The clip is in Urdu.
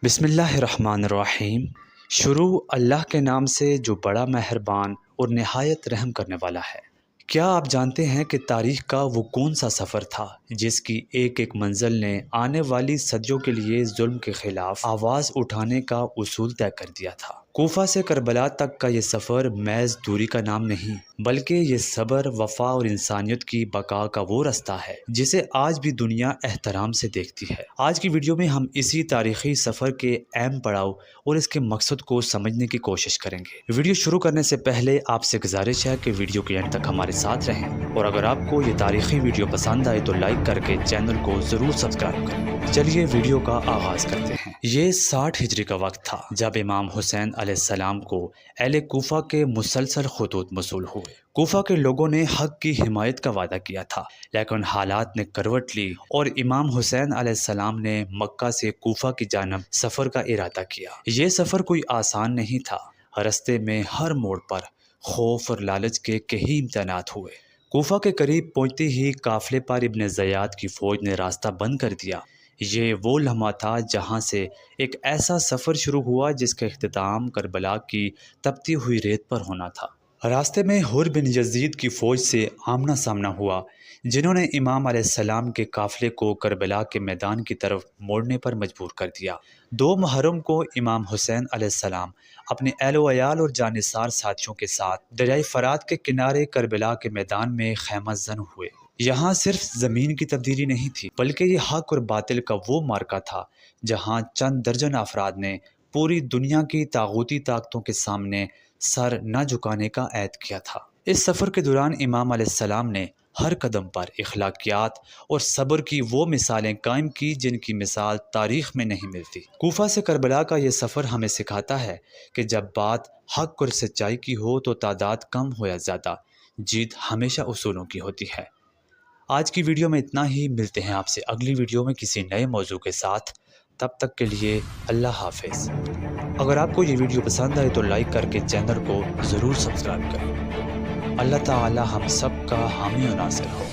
بسم اللہ الرحمن الرحیم۔ شروع اللہ کے نام سے جو بڑا مہربان اور نہایت رحم کرنے والا ہے۔ کیا آپ جانتے ہیں کہ تاریخ کا وہ کون سا سفر تھا جس کی ایک ایک منزل نے آنے والی صدیوں کے لیے ظلم کے خلاف آواز اٹھانے کا اصول طے کر دیا تھا؟ کوفہ سے کربلا تک کا یہ سفر محض دوری کا نام نہیں، بلکہ یہ صبر، وفا اور انسانیت کی بقا کا وہ رستہ ہے جسے آج بھی دنیا احترام سے دیکھتی ہے۔ آج کی ویڈیو میں ہم اسی تاریخی سفر کے اہم پڑاؤ اور اس کے مقصد کو سمجھنے کی کوشش کریں گے۔ ویڈیو شروع کرنے سے پہلے آپ سے گزارش ہے کہ ویڈیو کے اینڈ تک ہمارے ساتھ رہیں، اور اگر آپ کو یہ تاریخی ویڈیو پسند آئے تو لائک کر کے چینل کو ضرور سبسکرائب کریں۔ چلیے ویڈیو کا آغاز کرتے ہیں۔ یہ 60 ہجری کا وقت تھا جب امام حسین علیہ السلام کو اہل کوفہ کے مسلسل خطوط موصول ہوئے۔ کوفہ کے لوگوں نے حق کی حمایت کا وعدہ کیا تھا، لیکن حالات نے کروٹ لی اور امام حسین علیہ السلام نے مکہ سے کوفہ کی جانب سفر کا ارادہ کیا۔ یہ سفر کوئی آسان نہیں تھا۔ رستے میں ہر موڑ پر خوف اور لالچ کے کئی امتحانات ہوئے۔ کوفہ کے قریب پہنچتے ہی قافلے پر ابن زیاد کی فوج نے راستہ بند کر دیا۔ یہ وہ لمحہ تھا جہاں سے ایک ایسا سفر شروع ہوا جس کا اختتام کربلا کی تپتی ہوئی ریت پر ہونا تھا۔ راستے میں حر بن یزید کی فوج سے آمنا سامنا ہوا، جنہوں نے امام علیہ السلام کے قافلے کو کربلا کے میدان کی طرف موڑنے پر مجبور کر دیا۔ 2 محرم کو امام حسین علیہ السلام اپنے اہل و عیال اور جانثار ساتھیوں کے ساتھ دریائے فرات کے کنارے کربلا کے میدان میں خیمہ زن ہوئے۔ یہاں صرف زمین کی تبدیلی نہیں تھی، بلکہ یہ حق اور باطل کا وہ معرکہ تھا جہاں چند درجن افراد نے پوری دنیا کی طاغوتی طاقتوں کے سامنے سر نہ جھکانے کا عہد کیا تھا۔ اس سفر کے دوران امام علیہ السلام نے ہر قدم پر اخلاقیات اور صبر کی وہ مثالیں قائم کی جن کی مثال تاریخ میں نہیں ملتی۔ کوفہ سے کربلا کا یہ سفر ہمیں سکھاتا ہے کہ جب بات حق اور سچائی کی ہو تو تعداد کم ہو یا زیادہ، جیت ہمیشہ اصولوں کی ہوتی ہے۔ آج کی ویڈیو میں اتنا ہی، ملتے ہیں آپ سے اگلی ویڈیو میں کسی نئے موضوع کے ساتھ۔ تب تک کے لیے اللہ حافظ۔ اگر آپ کو یہ ویڈیو پسند آئے تو لائک کر کے چینل کو ضرور سبسکرائب کریں۔ اللہ تعالی ہم سب کا حامی و ناصر ہو۔